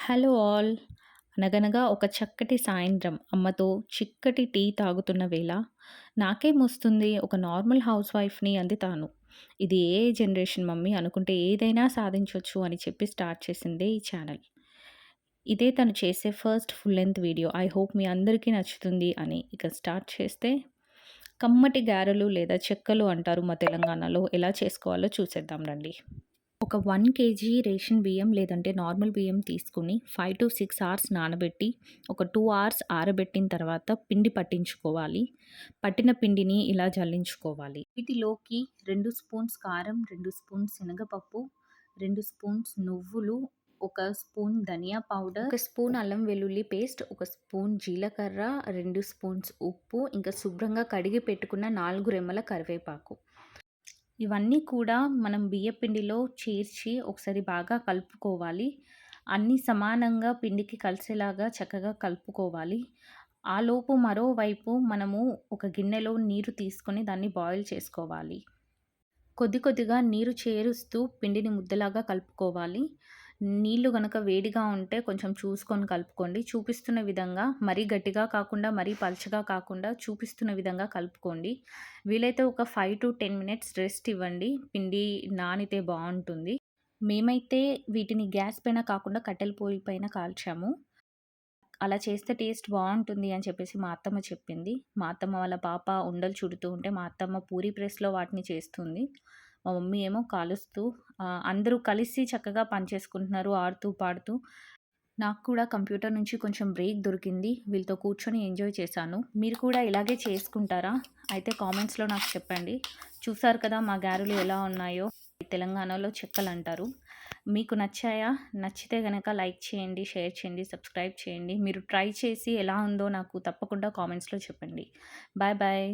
Hello all. అనగనగా ఒక చక్కటి సాయంత్రం అమ్మతో చిక్కటి టీ తాగుతున్న వేళ నాకేమొస్తుంది ఒక నార్మల్ హౌస్ వైఫ్‌ని అంది తాను. ఇది ఏ జనరేషన్ మమ్మీ అనుకుంటే ఏదైనా సాధించొచ్చు అని చెప్పి స్టార్ట్ చేసిందే ఈ ఛానల్. ఇదే తను చేసే first full length video. I hope మీ అందరికీ నచ్చుతుంది అని. ఇక స్టార్ట్ చేస్తే కమ్మటి గారెలు లేదా చెక్కలు అంటారు మా తెలంగాణలో. ఎలా చేసుకోవాలో చూసేద్దాం రండి. ఒక 1 కేజీ రేషన్ బియ్యం లేదంటే నార్మల్ బియ్యం తీసుకొని 5-6 అవర్స్ నానబెట్టి, ఒక 2 అవర్స్ ఆరబెట్టిన తర్వాత పిండి పట్టించుకోవాలి. పట్టిన పిండిని ఇలా జల్లించుకోవాలి. వీటిలోకి 2 స్పూన్స్ కారం, 2 స్పూన్స్ శనగపప్పు, 2 స్పూన్స్ నువ్వులు, ఒక స్పూన్ ధనియా పౌడర్, ఒక స్పూన్ అల్లం వెల్లుల్లి పేస్ట్, ఒక స్పూన్ జీలకర్ర, 2 స్పూన్స్ ఉప్పు, ఇంకా శుభ్రంగా కడిగి పెట్టుకున్న 4 రెమ్మల కరివేపాకు. ఇవన్నీ కూడా మనం బియ్యపిండిలో చేర్చి ఒకసారి బాగా కలుపుకోవాలి. అన్నీ సమానంగా పిండికి కలిసేలాగా చక్కగా కలుపుకోవాలి. ఆలోపు మరోవైపు మనము ఒక గిన్నెలో నీరు తీసుకొని దాన్ని బాయిల్ చేసుకోవాలి. కొద్ది కొద్దిగా నీరు చేరుస్తూ పిండిని ముద్దలాగా కలుపుకోవాలి. నీళ్లు గనక వేడిగా ఉంటే కొంచెం చూసుకొని కలుపుకోండి. చూపిస్తున్న విధంగా మరీ గట్టిగా కాకుండా, మరీ పలచగా కాకుండా చూపిస్తున్న విధంగా కలుపుకోండి. వీలైతే ఒక 5-10 మినిట్స్ రెస్ట్ ఇవ్వండి. పిండి నానితే బావుంటుంది. మేమైతే వీటిని గ్యాస్ పైన కాకుండా కట్టెల పొయ్యి పైన కాల్చాము. అలా చేస్తే టేస్ట్ బావుంటుంది అని చెప్పేసి మా అత్తమ్మ చెప్పింది. మా అత్తమ్మ వాళ్ళ పాప ఉండలు చుడుతూ ఉంటే మా అత్తమ్మ పూరి ప్రెస్‌లో వాటిని చేస్తుంది. మా మమ్మీ ఏమో కాలుస్తూ అందరూ కలిసి చక్కగా పని చేసుకుంటున్నారు ఆడుతూ, పాడుతూ. నాకు కూడా కంప్యూటర్ నుంచి కొంచెం బ్రేక్ దొరికింది. వీళ్ళతో కూర్చొని ఎంజాయ్ చేశాను. మీరు కూడా ఇలాగే చేసుకుంటారా? అయితే కామెంట్స్‌లో నాకు చెప్పండి. చూసారు కదా మా గారెలు ఎలా ఉన్నాయో. తెలంగాణలో చెక్కలంటారు. మీకు నచ్చాయా? నచ్చితే గనక లైక్ చేయండి, షేర్ చేయండి, సబ్స్క్రైబ్ చేయండి. మీరు ట్రై చేసి ఎలా ఉందో నాకు తప్పకుండా కామెంట్స్‌లో చెప్పండి. Bye bye.